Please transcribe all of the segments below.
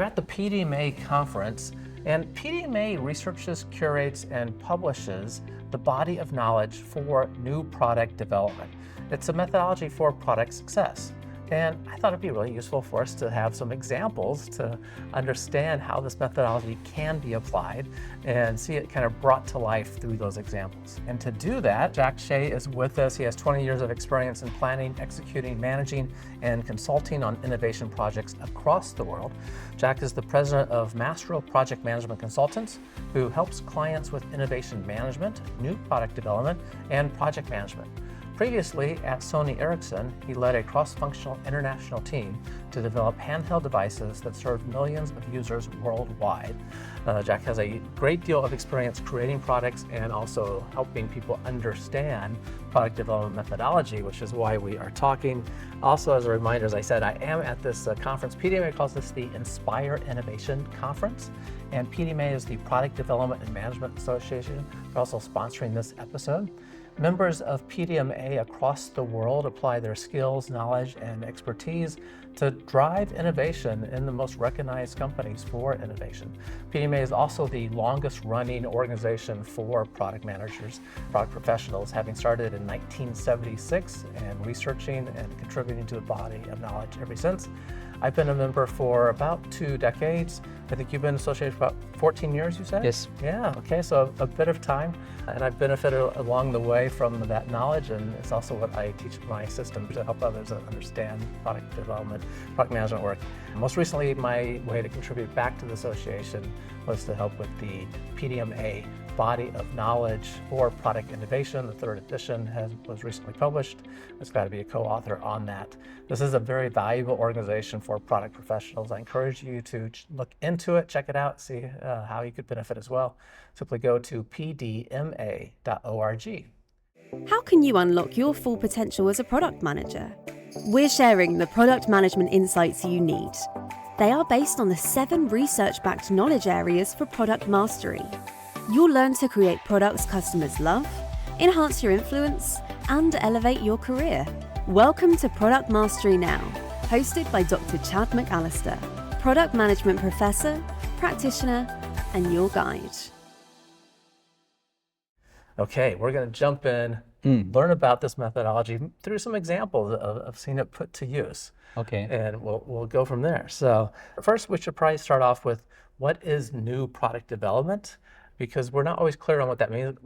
I'm at the PDMA conference, and PDMA researches, curates, and publishes the body of knowledge for new product development. It's a methodology for product success. And I thought it'd be really useful for us to have some examples to understand how this methodology can be applied and see it kind of brought to life through those examples. And to do that, Hsieh is with us. He has 20 years of experience in planning, executing, managing, and consulting on innovation projects across the world. Jack is the president of Mastro Project Management Consultants, who helps clients with innovation management, new product development, and project management. Previously, at Sony Ericsson, he led a cross-functional international team to develop handheld devices that serve millions of users worldwide. Jack has a great deal of experience creating products and also helping people understand product development methodology, which is why we are talking. Also, as a reminder, as I said, I am at this conference. PDMA calls this the Inspire Innovation Conference, and PDMA is the Product Development and Management Association. They're also sponsoring this episode. Members of PDMA across the world apply their skills, knowledge, and expertise to drive innovation in the most recognized companies for innovation. PDMA is also the longest running organization for product managers, product professionals, having started in 1976 and researching and contributing to the body of knowledge ever since. I've been a member for about 2 decades. I think you've been associated for about 14 years, you said? Yes. Yeah, okay, so a bit of time. And I've benefited along the way from that knowledge, and it's also what I teach my system to help others understand product development, product management work. Most recently, my way to contribute back to the association was to help with the PDMA Body of Knowledge for Product Innovation. The 3rd edition was recently published. It's got to be a co-author on that. This is a very valuable organization for product professionals. I encourage you to look into it, check it out, see how you could benefit as well. Simply go to pdma.org. How can you unlock your full potential as a product manager? We're sharing the product management insights you need. They are based on the 7 research-backed knowledge areas for product mastery. You'll learn to create products customers love, enhance your influence, and elevate your career. Welcome to Product Mastery Now, hosted by Dr. Chad McAllister, product management professor, practitioner, and your guide. Okay, we're going to jump in, learn about this methodology through some examples of seeing it put to use. Okay. And we'll go from there. So first, we should probably start off with what is new product development, because we're not always clear on what that means.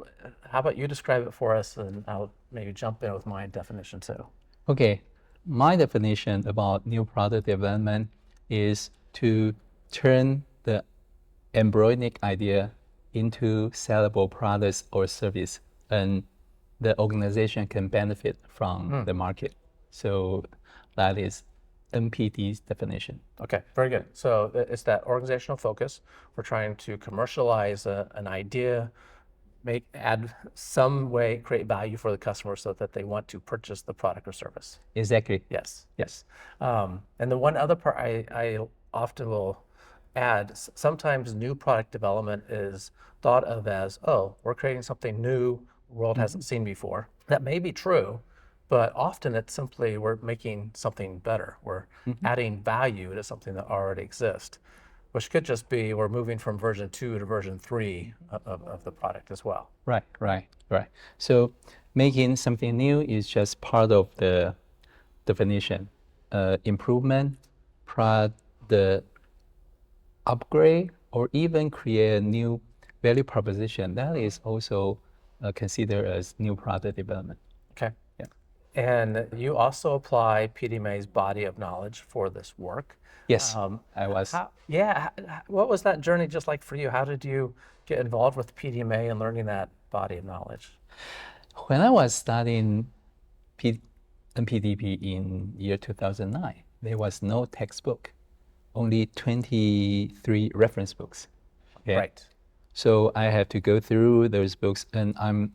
How about you describe it for us, and I'll maybe jump in with my definition too. Okay, my definition about new product development is to turn the embryonic idea into sellable products or service, and the organization can benefit from the market. So that is NPD's definition. Okay, very good. So it's that organizational focus. We're trying to commercialize an idea, add some way, create value for the customer so that they want to purchase the product or service. Exactly. Yes, yes. And the one other part I often will add, sometimes new product development is thought of as, oh, we're creating something new the world hasn't seen before. That may be true, but often it's simply we're making something better. We're adding value to something that already exists, which could just be we're moving from version 2 to version 3 of the product as well. Right. So making something new is just part of the definition. Improvement, the upgrade, or even create a new value proposition, that is also considered as new product development. Okay. Yeah. And you also apply PDMA's body of knowledge for this work. Yes, I was. What was that journey just like for you? How did you get involved with PDMA and learning that body of knowledge? When I was studying NPDP in year 2009, there was no textbook, only 23 reference books. Okay? Right. So I have to go through those books, and I'm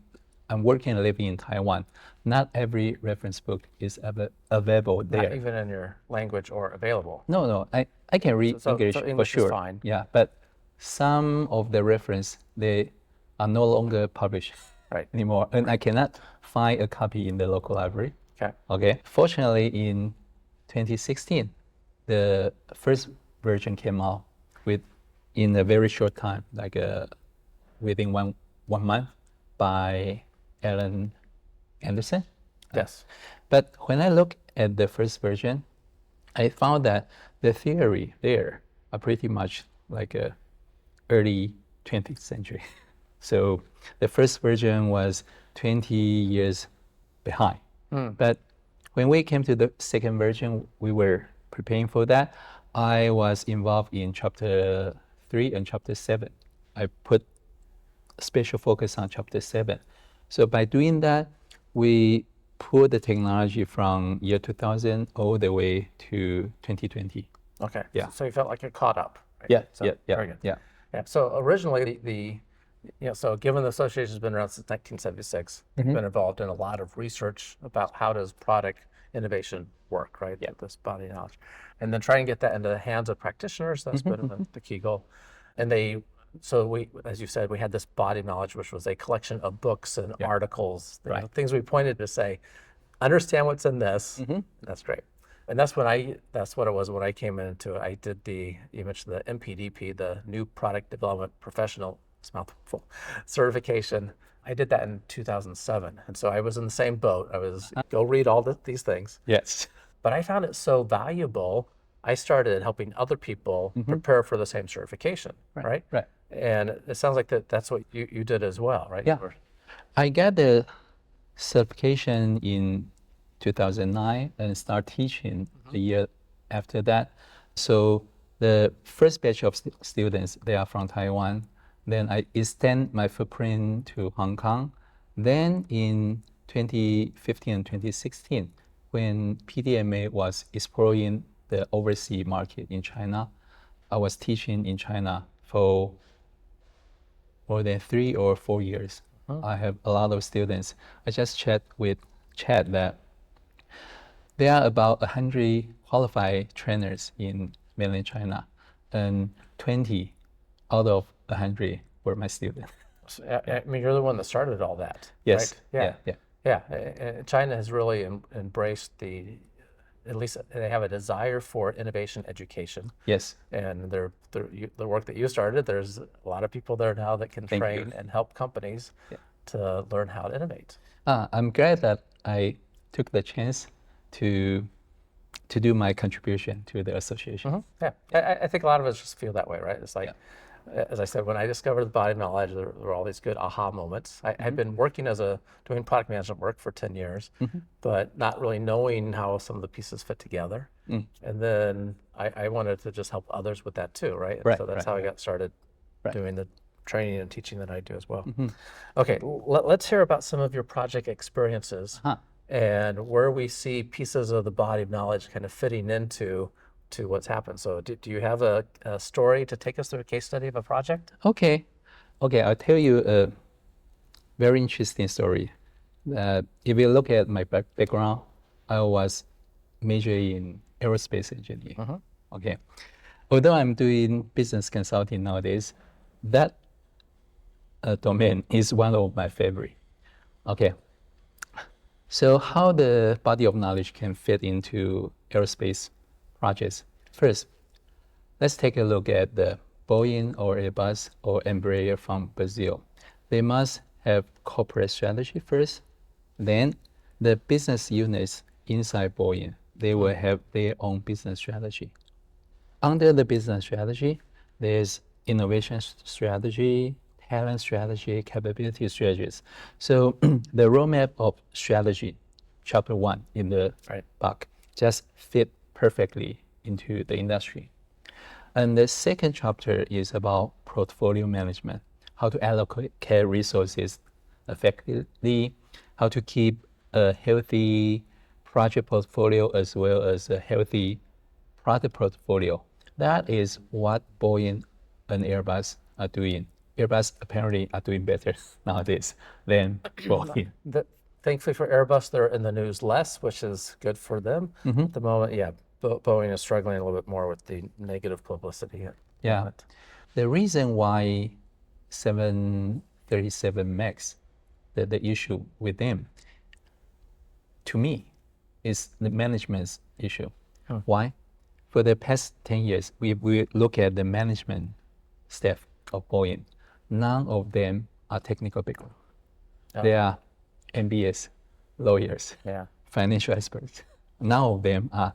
working and living in Taiwan. Not every reference book is available there. Not even in your language or available. No, I can read English for sure. Is fine. Yeah, but some of the reference, they are no longer published anymore, and I cannot find a copy in the local library. Okay. Fortunately, in 2016, the first version came out in a very short time, like within one month, by Anderson. Yes. But when I look at the first version, I found that the theory there are pretty much like a early 20th century. So the first version was 20 years behind. But when we came to the second version, we were preparing for that. I was involved in chapter 3 and chapter 7. I put special focus on chapter 7. So by doing that, we put the technology from year 2000 all the way to 2020. Okay. Yeah. So you felt like you're caught up. Right? Yeah, So, yeah. Very good. Yeah. Yeah. So originally, so given the association has been around since 1976, you've been involved in a lot of research about how does product innovation work, right? Yeah. This body of knowledge, and then try and get that into the hands of practitioners. That's been the key goal. And we, as you said, we had this body of knowledge, which was a collection of books and articles, things we pointed to say, understand what's in this. That's great. And that's what it was when I came into it. I did you mentioned the MPDP, the New Product Development Professional, it's mouthful, certification. I did that in 2007. And so I was in the same boat. I was, go read all these things. Yes. But I found it so valuable, I started helping other people prepare for the same certification, right? Right. And it sounds like that's what you did as well, right? Yeah. I got the certification in 2009 and start teaching a year after that. So the first batch of students, they are from Taiwan. Then I extend my footprint to Hong Kong. Then in 2015 and 2016, when PDMA was exploring the overseas market in China, I was teaching in China for more than 3 or 4 years. I have a lot of students. I just chat with Chad that there are about 100 qualified trainers in mainland China, and 20 out of 100 were my students. So, I mean, you're the one that started all that. Yes. Right? Yeah. Yeah. China has really embraced at least they have a desire for innovation education. Yes. And the work that you started, there's a lot of people there now that can train and help companies to learn how to innovate. I'm glad that I took the chance to do my contribution to the association. Yeah, I think a lot of us just feel that way, right? It's like, as I said, when I discovered the body of knowledge, there were all these good aha moments. I've been working doing product management work for 10 years, but not really knowing how some of the pieces fit together. And then I wanted to just help others with that too, right? So that's how I got started doing the training and teaching that I do as well. Okay, let's hear about some of your project experiences and where we see pieces of the body of knowledge kind of fitting into what's happened. So do you have a story to take us through a case study of a project? Okay, I'll tell you a very interesting story. If you look at my background, I was majoring in aerospace engineering. Okay, although I'm doing business consulting nowadays, that domain is one of my favorite. Okay, so how the body of knowledge can fit into aerospace projects. First, let's take a look at the Boeing or Airbus or Embraer from Brazil. They must have corporate strategy first. Then the business units inside Boeing, they will have their own business strategy. Under the business strategy, there's innovation strategy, talent strategy, capability strategies. So the roadmap of strategy, chapter 1 in the book, just fit perfectly into the industry. And the second chapter is about portfolio management, how to allocate resources effectively, how to keep a healthy project portfolio as well as a healthy product portfolio. That is what Boeing and Airbus are doing. Airbus apparently are doing better nowadays than Boeing. Thankfully for Airbus, they're in the news less, which is good for them. At the moment, Boeing is struggling a little bit more with the negative publicity. The reason why 737 MAX, the issue with them, to me, is the management's issue. Why? for the past 10 years, we look at the management staff of Boeing. None of them are technical background. They are MBS, lawyers, financial experts. None of them are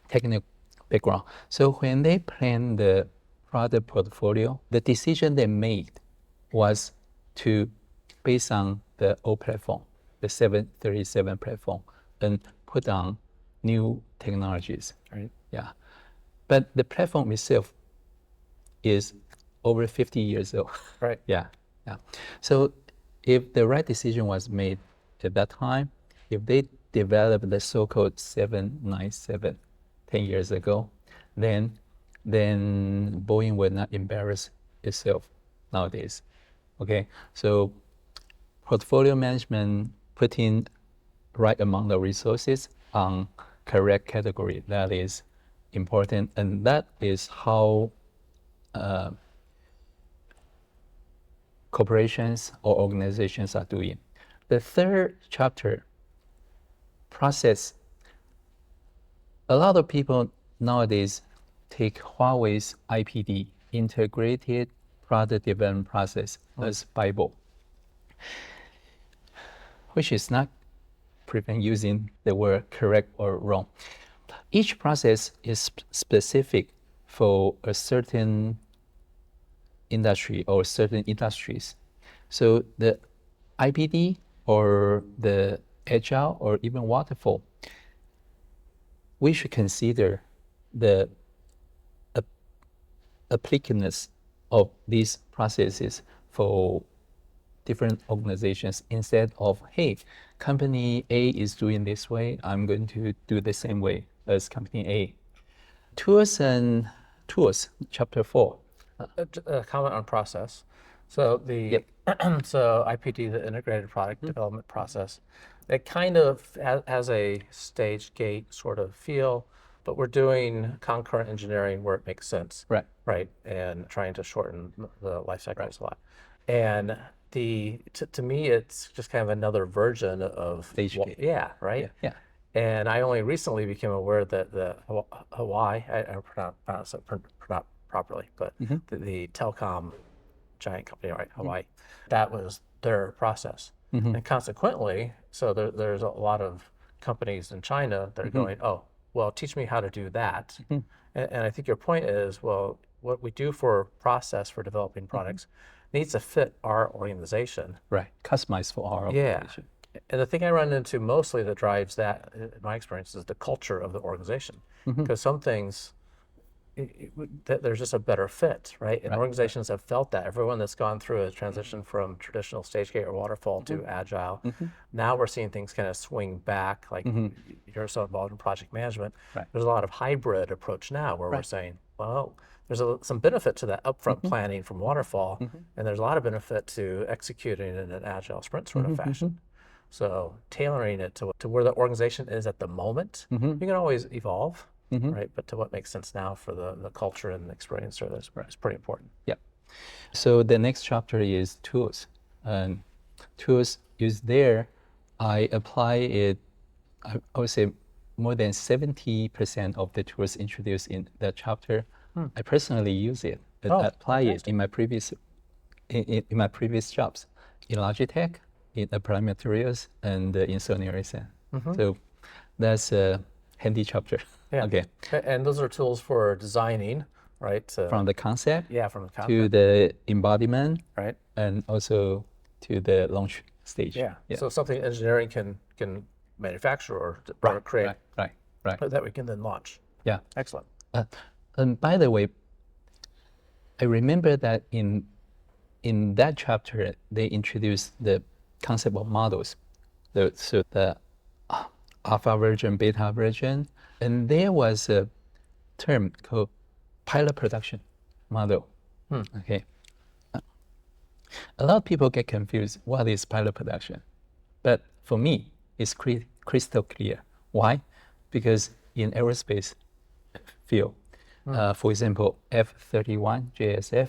technical background. So when they plan the product portfolio, the decision they made was to, based on the old platform, the 737 platform, and put on new technologies. Right. Yeah. But the platform itself is over 50 years old. Right. Yeah. So if the right decision was made at that time, if they developed the so-called 797 10 years ago, then Boeing would not embarrass itself nowadays. Okay, so portfolio management, putting right amount of resources on correct category, that is important, and that is how corporations or organizations are doing. The third chapter, process. A lot of people nowadays take Huawei's IPD, Integrated Product Development Process, as Bible, which is not prevent using the word correct or wrong. Each process is specific for a certain industry or certain industries. So the IPD or the Agile or even Waterfall, we should consider the applicativeness of these processes for different organizations instead of, hey, company A is doing this way, I'm going to do the same way as company A. Tools, chapter 4. A comment on process. So the so IPD, the integrated product development process, it kind of has a stage gate sort of feel, but we're doing concurrent engineering where it makes sense. Right. And trying to shorten the life cycles a lot. And to me, it's just kind of another version of stage gate. Yeah. Right. Yeah. And I only recently became aware that the Hawaii, I pronounce it not properly, but the telecom giant company, right, Hawaii, that was their process. And consequently, so there's a lot of companies in China that are going, oh, well, teach me how to do that. And I think your point is, well, what we do for process for developing products needs to fit our organization. Right, customized for our organization. And the thing I run into mostly that drives that, in my experience, is the culture of the organization. Because some things, there's just a better fit, right? And organizations have felt that. Everyone that's gone through a transition from traditional stage gate or waterfall to agile, now we're seeing things kind of swing back, like you're so involved in project management. There's a lot of hybrid approach now where we're saying, well, there's some benefit to that upfront planning from waterfall, and there's a lot of benefit to executing in an agile sprint sort of fashion. So tailoring it to where the organization is at the moment, you can always evolve. Right, but to what makes sense now for the culture and the experience is pretty important. Yeah. So the next chapter is tools. And tools is there. I apply it, I would say more than 70% of the tools introduced in that chapter. I personally use it. I apply it in my previous jobs, in Logitech, in Applied Materials, and in Sony Ericsson. So that's a handy chapter. Okay. And those are tools for designing, right? From the concept, from the concept to the embodiment, right, and also to the launch stage. So something engineering can manufacture or create, right, that we can then launch. Yeah. Excellent. And by the way, I remember that in that chapter they introduced the concept of models. So the alpha version, beta version, and there was a term called pilot production model. Okay. A lot of people get confused, what is pilot production? But for me, it's crystal clear. Why? Because in aerospace field, for example, F-31 JSF,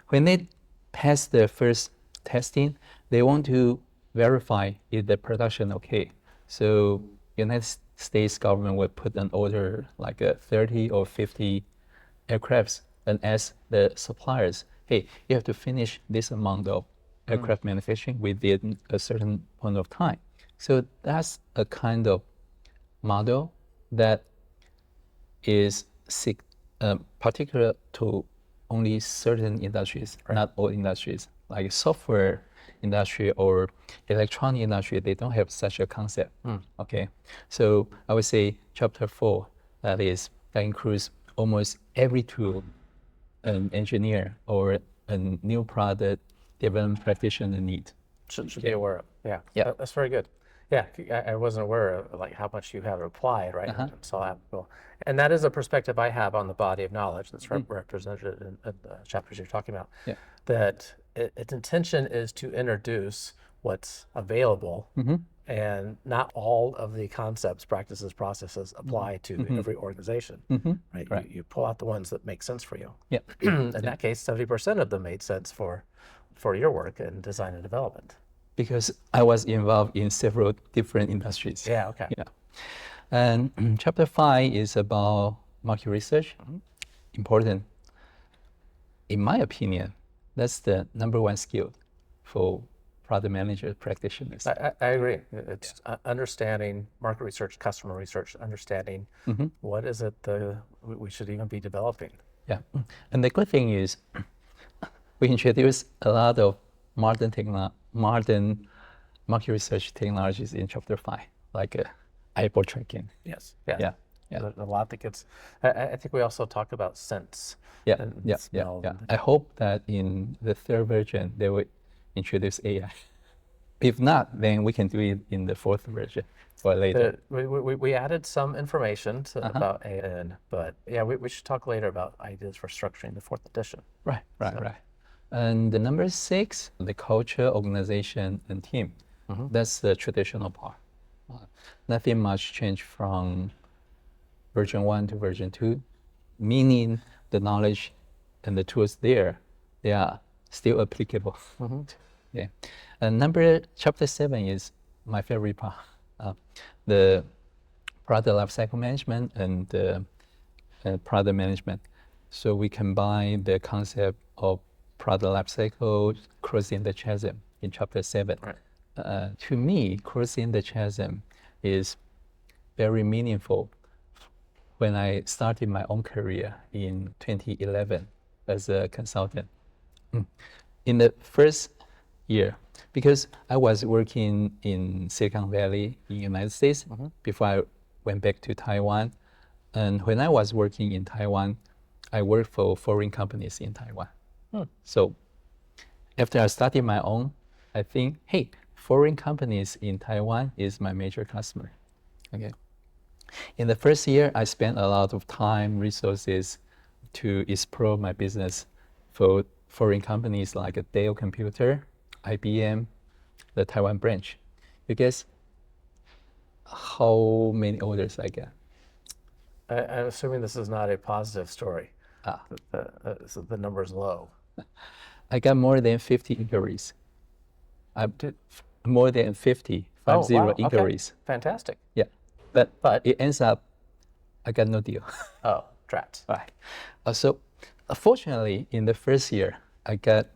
when they pass the first testing, they want to verify if the production okay. So United states government would put an order like 30 or 50 aircrafts and ask the suppliers, hey, you have to finish this amount of aircraft manufacturing within a certain point of time. So that's a kind of model that is particular to only certain industries, not all industries. Like software industry or electronic industry, they don't have such a concept. Okay, so I would say chapter 4, that includes almost every tool an engineer or a new product development practitioner need. Should be aware of. Yeah. Yeah. That's very good. Yeah, I wasn't aware of like how much you have applied, right? So applicable. And that is a perspective I have on the body of knowledge that's represented in the chapters you're talking about. Yeah. That its intention is to introduce what's available, and not all of the concepts, practices, processes apply to every organization, right? Right. You pull out the ones that make sense for you. Yeah. In that case, 70% of them made sense for your work in design and development. Because I was involved in several different industries. Yeah, okay. Yeah. And chapter 5 is about market research. Important. In my opinion, that's the number one skill for product managers, practitioners. I agree. It's understanding market research, customer research, understanding what is it we should even be developing. Yeah. And the good thing is we introduce a lot of modern market research technologies in chapter 5, like eyeball tracking. Yes. Yeah. There's a lot that gets. I think we also talk about sense. Yeah. I hope that in the third version they will introduce AI. If not, then we can do it in the fourth version or later. We added some information about AI, but yeah, we should talk later about ideas for structuring the fourth edition. Right. And the number 6, the culture, organization, and team. That's the traditional part. Nothing much changed from version 1 to version 2, meaning the knowledge and the tools there, they are still applicable. Yeah. And chapter 7 is my favorite part, the product lifecycle management and product management. So we combine the concept of product lifecycle, crossing the chasm in chapter 7. Right. To me, crossing the chasm is very meaningful when I started my own career in 2011 as a consultant. In the first year, because I was working in Silicon Valley in the United States before I went back to Taiwan. And when I was working in Taiwan, I worked for foreign companies in Taiwan. So after I started my own, I think, hey, foreign companies in Taiwan is my major customer. Okay. In the first year, I spent a lot of time, resources to explore my business for foreign companies like Dell Computer, IBM, the Taiwan branch. You guess how many orders I got? I'm assuming this is not a positive story. So the number is low. I got more than 50 inquiries. I did more than 50 inquiries. Okay. Fantastic. Yeah, but it ends up, I got no deal. Oh, drat. Right. So fortunately, in the first year, I got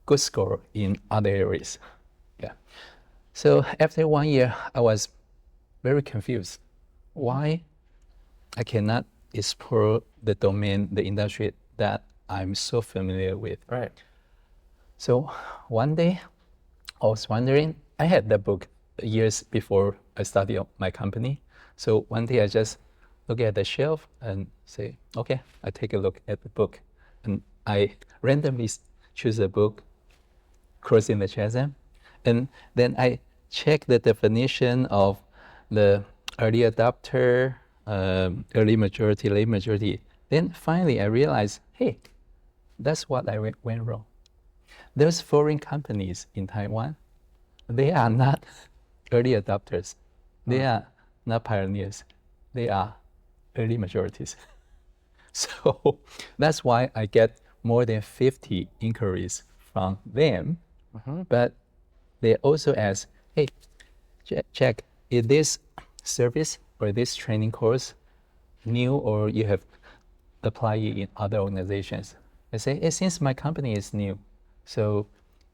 good score in other areas. Yeah. So after 1 year, I was very confused. Why I cannot explore the domain, the industry that I'm so familiar with. Right. So one day, I was wondering, I had the book years before I started my company. So one day I just look at the shelf and say, okay, I take a look at the book. And I randomly choose a book, Crossing the Chasm. And then I check the definition of the early adopter, early majority, late majority. Then finally I realized, hey, that's what I went wrong. Those foreign companies in Taiwan, they are not early adopters. They are not pioneers. They are early majorities. So that's why I get more than 50 inquiries from them. But they also ask, hey, Jack, is this service or this training course new, or you have applied it in other organizations? I say, since my company is new, so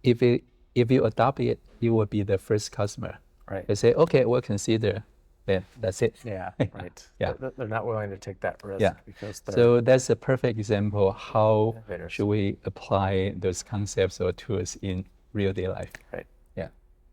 if you adopt it, you will be the first customer. Right. They say, okay, we'll consider. Then that's it. Yeah, right. Yeah. They're not willing to take that risk Yeah. because they're So that's a perfect example how innovators. should we apply those concepts or tools in real day life. Right. Yeah.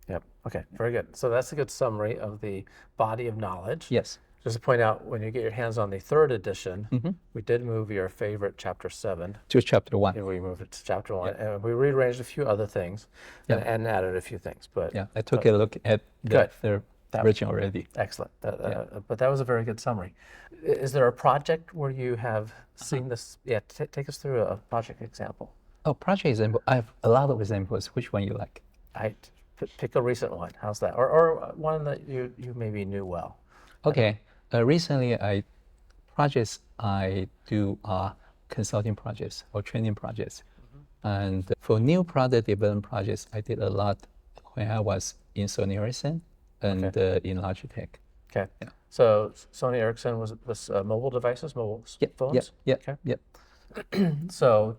Yep. Okay. Very good. So that's a good summary of the body of knowledge. Yes. Just to point out, when you get your hands on the third edition, we did move your favorite chapter 7. To chapter 1. Yeah, we moved it to chapter 1, and we rearranged a few other things and added a few things. But Yeah, I took a look at the third version already. excellent. But that was a very good summary. Is there a project where you have seen this? Yeah, take us through a project example. Oh, project example. I have a lot of examples. Which one you like? Pick a recent one. How's that? Or one that you maybe knew well. Okay. Recently, projects I do are consulting projects or training projects. And for new product development projects, I did a lot when I was in Sony Ericsson and in Logitech. Okay. Yeah. So Sony Ericsson was mobile devices, mobile phones? Yep. Okay. Yep. So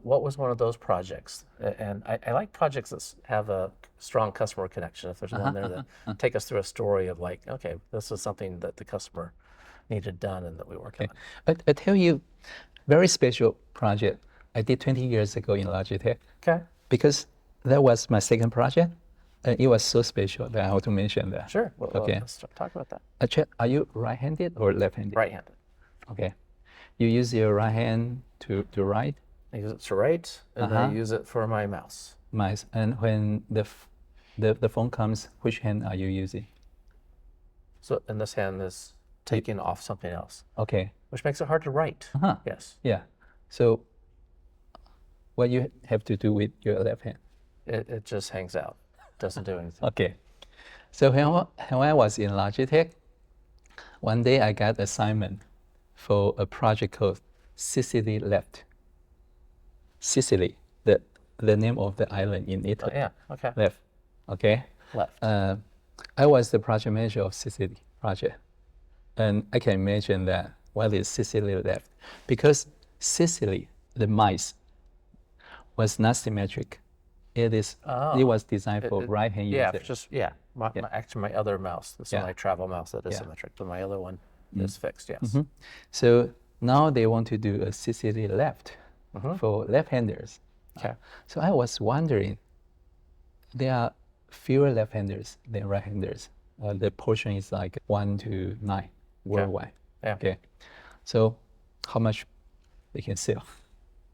what was one of those projects? And I like projects that have a strong customer connection. If there's one there that take us through a story of like, okay, this is something that the customer needed done and that we worked on. I tell you, very special project I did 20 years ago in Logitech. Okay. Because that was my second project. And it was so special that I have to mention that. Sure. Well, Okay. let's talk about that. Are you right-handed or left-handed? Right-handed. Okay. You use your right hand to write. I use it to write, and I use it for my mouse. Nice. And when the phone comes, which hand are you using? So, and this hand is taking off something else, Okay. which makes it hard to write. Yes. Yeah. So what you have to do with your left hand? It just hangs out. Doesn't do anything. Okay. So when I was in Logitech, one day I got assignment for a project called Sicily Left. Sicily, the name of the island in Italy. Yeah. Okay. Left. Okay. Left. I was the project manager of Sicily project. And I can imagine that what is Sicily Left? Because Sicily, the mice, was not symmetric. It was designed for right-hand users. Actually, my other mouse, this is my travel mouse that is symmetric, but my other one is fixed. Yes. So now they want to do a Sicily Left for left-handers. Okay. So I was wondering, there are fewer left-handers than right-handers. The portion is like 1 to 9 worldwide. Yeah. Okay. So how much they can sell?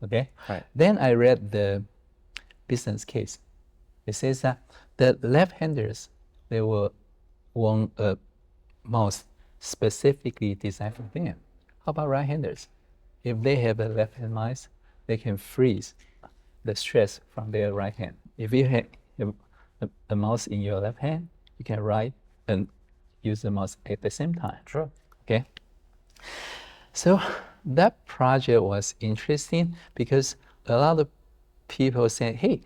Okay. Right. Then I read the business case. It says that the left-handers, they will want a mouse specifically designed for them. How about right-handers? If they have a left-hand mouse, they can freeze the stress from their right hand. If you have a mouse in your left hand, you can write and use the mouse at the same time. True. Okay. So that project was interesting because a lot of people said, hey,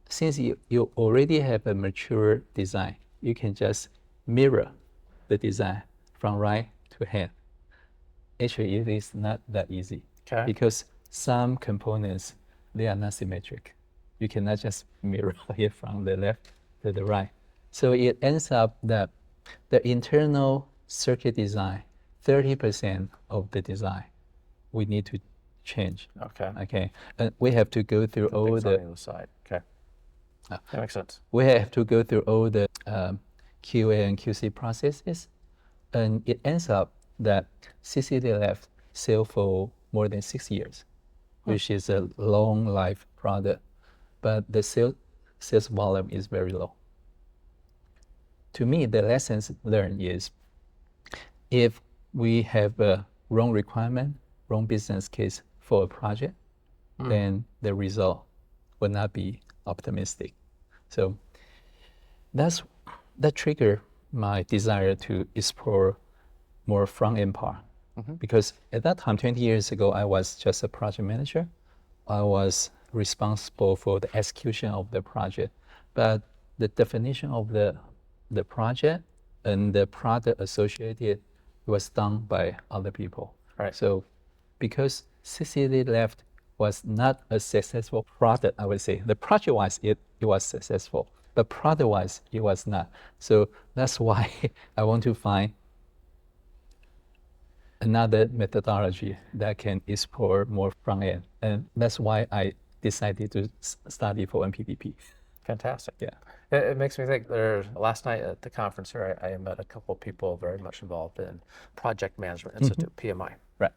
since you already have a mature design, you can just mirror the design from right to hand. Actually, it is not that easy because some components, they are not symmetric. You cannot just mirror it from the left to the right. So it ends up that the internal circuit design, 30% of the design, we need to change. Okay. And we have to go through all the other side. Okay. That makes sense. We have to go through all the QA and QC processes, and it ends up that Sicily Left sell for more than 6 years, which is a long life product, but the sales volume is very low. To me, the lessons learned is if we have a wrong requirement, wrong business case for a project, then the result will not be optimistic. So that triggered my desire to explore more front-end part. Because at that time, 20 years ago, I was just a project manager. I was responsible for the execution of the project. But the definition of the project and the product associated was done by other people. Right. So because Sicily left was not a successful product, I would say. The project-wise, it was successful, but product-wise, it was not. So that's why I want to find another methodology that can explore more front end. And that's why I decided to study for NPDP. Fantastic. Yeah. It makes me think last night at the conference here, I met a couple of people very much involved in Project Management Institute, PMI. Right.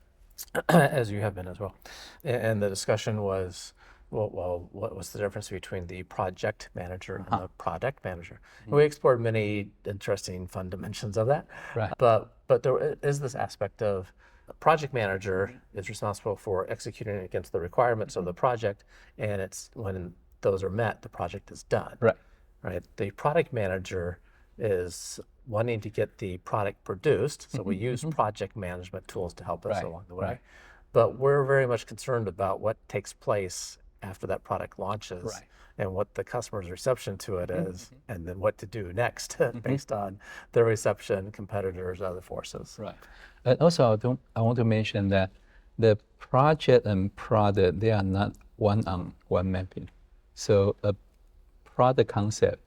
As you have been as well. And the discussion was, well, what was the difference between the project manager and the product manager? And we explored many interesting fun dimensions of that. Right. But there is this aspect of project manager is responsible for executing against the requirements of the project, and it's when those are met, the project is done. Right. Right. The product manager is wanting to get the product produced, so we use project management tools to help us Right, along the way. right. But we're very much concerned about what takes place after that product launches Right. and what the customer's reception to it is, and then what to do next based on their reception, competitors, other forces. Right. And also, I want to mention that the project and product, they are not one-on-one mapping. So a product concept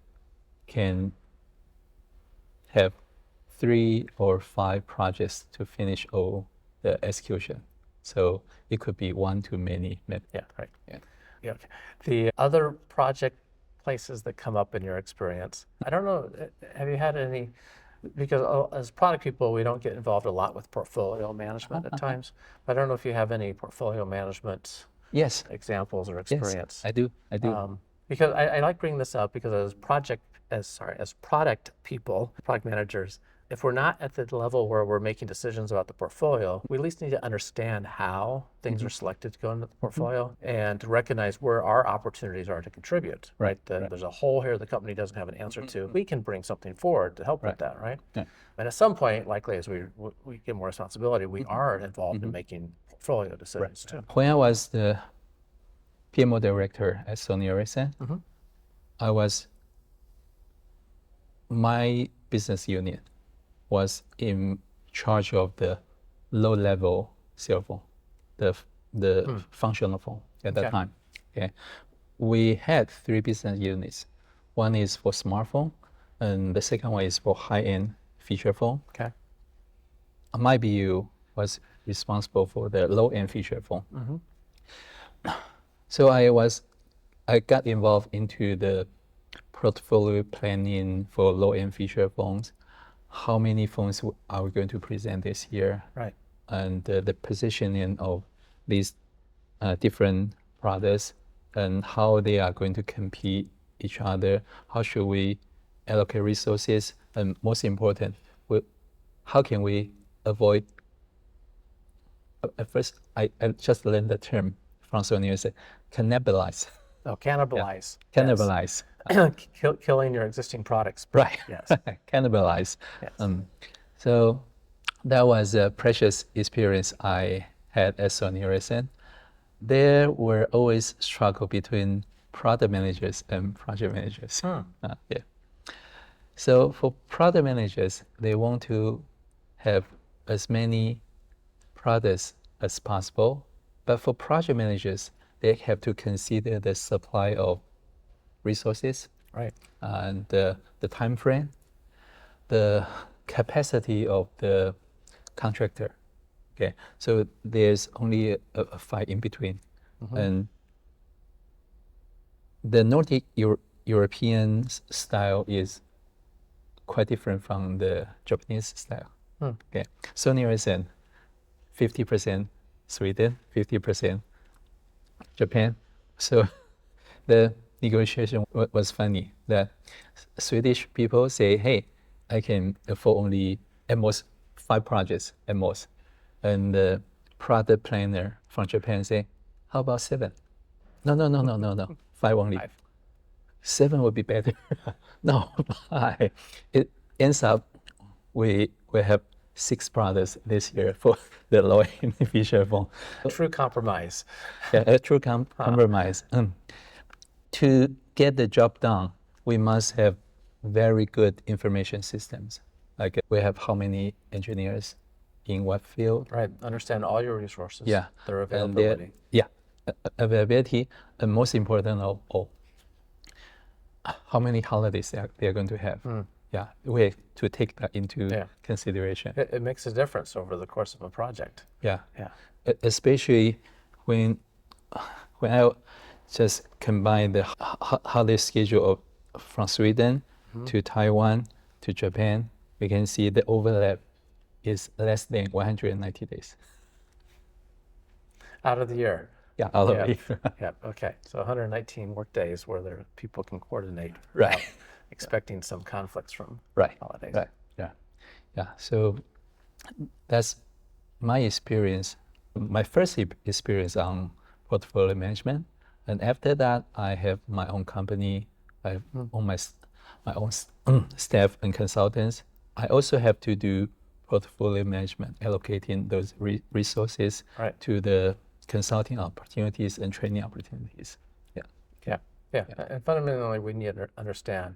can have 3 or 5 projects to finish all the execution. So it could be one to many. Yeah, right. Yeah. Yeah. Okay. The other project places that come up in your experience, I don't know, have you had any, because as product people, we don't get involved a lot with portfolio management at times, but I don't know if you have any portfolio management Yes. examples or experience. Yes, I do. Because I like bringing this up because as product people, product managers, if we're not at the level where we're making decisions about the portfolio, we at least need to understand how things are selected to go into the portfolio and to recognize where our opportunities are to contribute, right? There's a hole here the company doesn't have an answer to. We can bring something forward to help with that, right? Yeah. And at some point, likely as we get more responsibility, we are involved in making portfolio decisions too. When I was the PMO director at Sony Ericsson, my business unit was in charge of the low-level cell phone, the functional phone at that time. Okay, we had 3 business units. One is for smartphone, and the second one is for high-end feature phone. Okay. My BU was responsible for the low-end feature phone. So I got involved into the portfolio planning for low-end feature phones. How many phones are we going to present this year? Right. And the positioning of these different products and how they are going to compete each other. How should we allocate resources? And most important, how can we avoid? At first, I just learned the term from Sony USA, cannibalize. Oh, cannibalize. Yeah. Cannibalize. Yes. Killing your existing products. Right. Yes. Cannibalize. Yes. So that was a precious experience I had at Sony Ericsson. There were always struggle between product managers and project managers. Yeah. So for product managers, they want to have as many products as possible. But for project managers, they have to consider the supply of resources, Right. and the time frame, the capacity of the contractor. Okay, so there's only a fight in between, and the Nordic European style is quite different from the Japanese style. Okay, Sony Ericsson, 50% Sweden, 50% Japan. So the negotiation was funny. The Swedish people say, hey, I can afford only at most 5 projects at most. And the product planner from Japan say, how about 7? No. 5 only. 5. 7 would be better. No, 5. It ends up we have 6 products this year for the low-end feature phone. A true compromise. Yeah, a true compromise. To get the job done, we must have very good information systems. Like we have how many engineers in what field. Right. Understand all your resources. Yeah. Their And their- availability. yeah. Availability, and most important of all, how many holidays they're going to have. Yeah, we have to take that into consideration. It makes a difference over the course of a project. Yeah. Yeah. Especially when I just combine the holiday schedule from Sweden to Taiwan to Japan, we can see the overlap is less than 190 days. Out of the year. Yeah, out of the year. Yeah. Okay. So 119 work days where people can coordinate. Right. without expecting some conflicts from holidays. Right. Yeah. Yeah. So that's my experience. My first experience on portfolio management, and after that, I have my own company. I have my own staff and consultants. I also have to do portfolio management, allocating those resources to the consulting opportunities and training opportunities. Yeah. And fundamentally, we need to understand,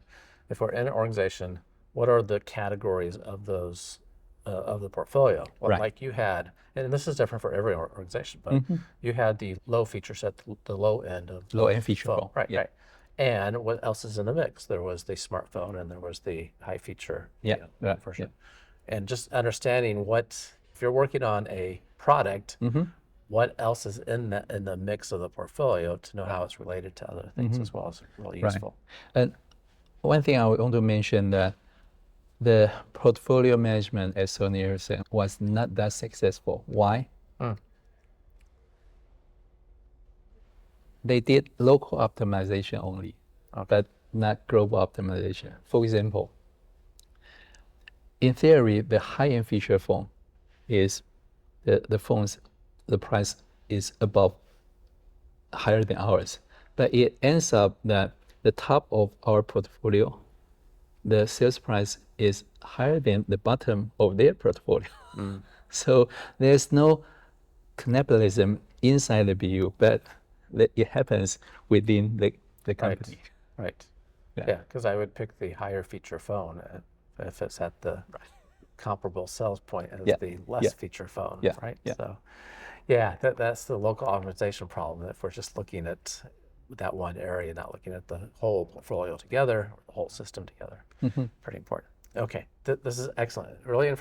if we're in an organization, what are the categories of those of the portfolio? Well, like you had, and this is different for every organization, but you had the low feature set, the low end of low end feature phone. Right. And what else is in the mix? There was the smartphone, and there was the high feature version. And just understanding if you're working on a product, what else is in the mix of the portfolio to know how it's related to other things as well is really useful. And one thing I want to mention that the portfolio management at Sony Ericsson was not that successful. Why? They did local optimization only, but not global optimization. For example, in theory, the high-end feature phone is the price is higher than ours. But it ends up that the top of our portfolio, the sales price is higher than the bottom of their portfolio. So there's no cannibalism inside the BU, but it happens within the company. Right. Yeah, because I would pick the higher feature phone if it's at the comparable sales point as the less feature phone, right? So, that's the local optimization problem. If we're just looking at that one area, not looking at the whole portfolio together, or the whole system together, pretty important. Okay, this is excellent. Really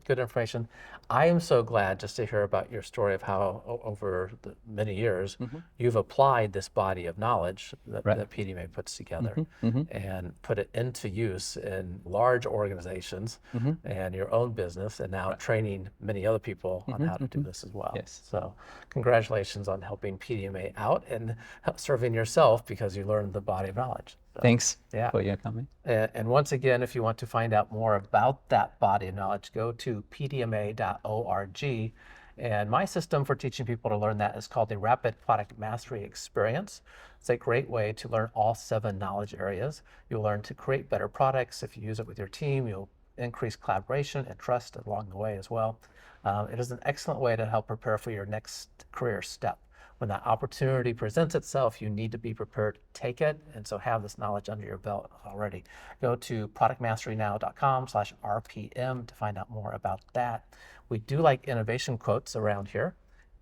good information. I am so glad just to hear about your story of how over the many years you've applied this body of knowledge that PDMA puts together and put it into use in large organizations and your own business, and now training many other people on how to do this as well. Yes. So congratulations on helping PDMA out and serving yourself because you learned the body of knowledge. So, Thanks for your comment. And once again, if you want to find out more about that body of knowledge, go to pdma.org. And my system for teaching people to learn that is called the Rapid Product Mastery Experience. It's a great way to learn all 7 knowledge areas. You'll learn to create better products. If you use it with your team, you'll increase collaboration and trust along the way as well. It is an excellent way to help prepare for your next career step. When that opportunity presents itself, you need to be prepared to take it, and so have this knowledge under your belt already. Go to productmasterynow.com/RPM to find out more about that. We do like innovation quotes around here,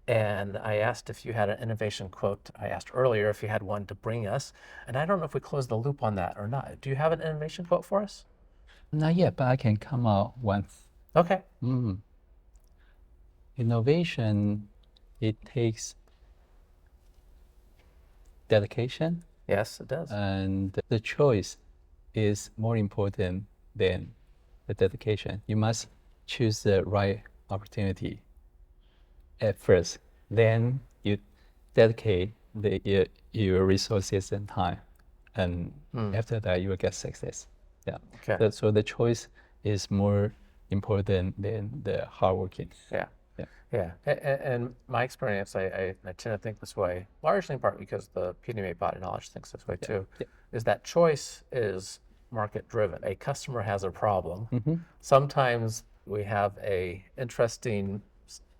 and I asked if you had an innovation quote. I asked earlier if you had one to bring us, and I don't know if we closed the loop on that or not. Do you have an innovation quote for us? Not yet, but I can come out once. Okay. Innovation, it takes dedication. Yes, it does. And the choice is more important than the dedication. You must choose the right opportunity at first. Then you dedicate your resources and time. And after that, you will get success. Yeah. Okay. So the choice is more important than the hard working. Yeah, and my experience, I tend to think this way, largely in part because the PDMA Body of Knowledge thinks this way too, is that choice is market driven. A customer has a problem. Sometimes we have a interesting,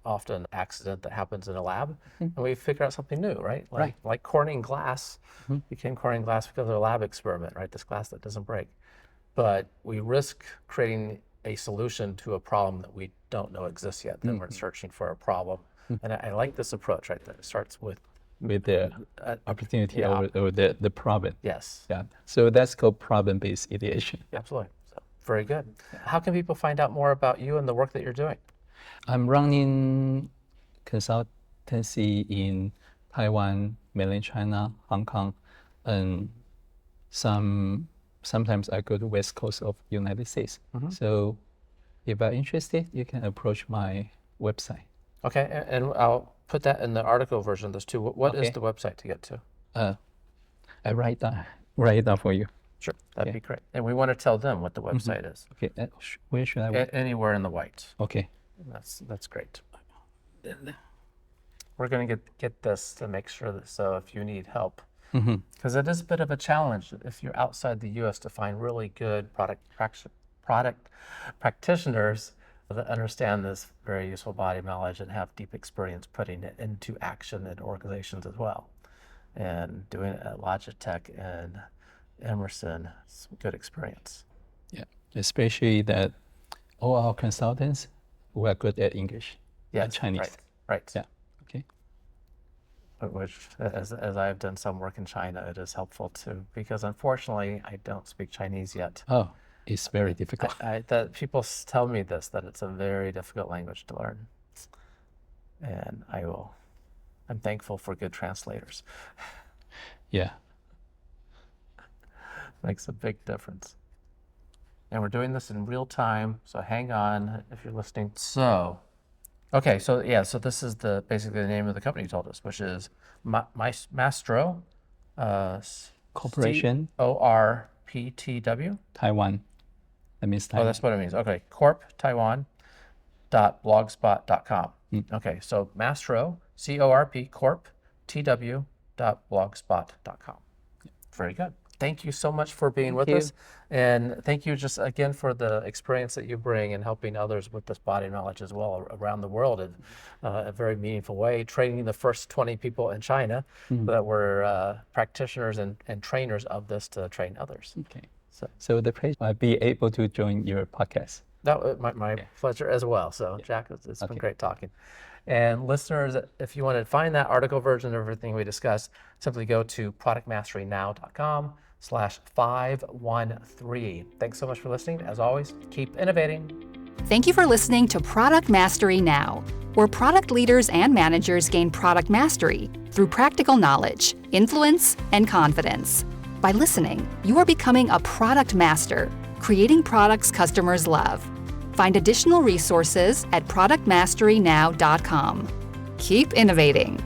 often accident that happens in a lab, and we figure out something new, right? Like Corning glass became Corning glass because of a lab experiment, right? This glass that doesn't break. But we risk creating a solution to a problem that we don't know exists yet, then we're searching for a problem. And I like this approach right there. It starts with the opportunity yeah. or the problem. yes. Yeah. So that's called problem-based ideation. Absolutely. So, very good. How can people find out more about you and the work that you're doing? I'm running consultancy in Taiwan, mainland China, Hong Kong, and sometimes I go to West Coast of United States. So if you're interested, you can approach my website. Okay, and I'll put that in the article version of this too. What is Okay. the website to get to? I write it down for you. Sure, that'd be great. And we want to tell them what the website is. Okay, where should I? Anywhere in the white. Okay. That's great. We're going to get this to make sure that, so if you need help, because it is a bit of a challenge if you're outside the U.S. to find really good product practitioners that understand this very useful body of knowledge and have deep experience putting it into action in organizations as well. And doing it at Logitech and Emerson, some good experience. Yeah, especially that all our consultants who are good at English and Chinese. Right. Yeah. Okay. Which, as I've done some work in China, it is helpful too, because unfortunately I don't speak Chinese yet. Oh, it's very difficult. That people tell me this, that it's a very difficult language to learn, and I'm thankful for good translators. Yeah. Makes a big difference. And we're doing this in real time, so hang on if you're listening. So this is basically the name of the company you told us, which is Mastro Corporation. CORPTW. Taiwan. That means Taiwan. Oh, that's what it means. Okay, corptaiwan.blogspot.com. Okay, so Mastro, corptw.blogspot.com. Very good. Thank you so much for being with us. And thank you just again for the experience that you bring in helping others with this body of knowledge as well around the world in a very meaningful way, training the first 20 people in China that were practitioners and trainers of this to train others. Okay. So the pleasure I'll be able to join your podcast. My pleasure as well. So Jack, it's been great talking. And listeners, if you want to find that article version of everything we discussed, simply go to productmasterynow.com/513. Thanks so much for listening. As always, keep innovating. Thank you for listening to Product Mastery Now, where product leaders and managers gain product mastery through practical knowledge, influence, and confidence. By listening, you are becoming a product master, creating products customers love. Find additional resources at productmasterynow.com. Keep innovating.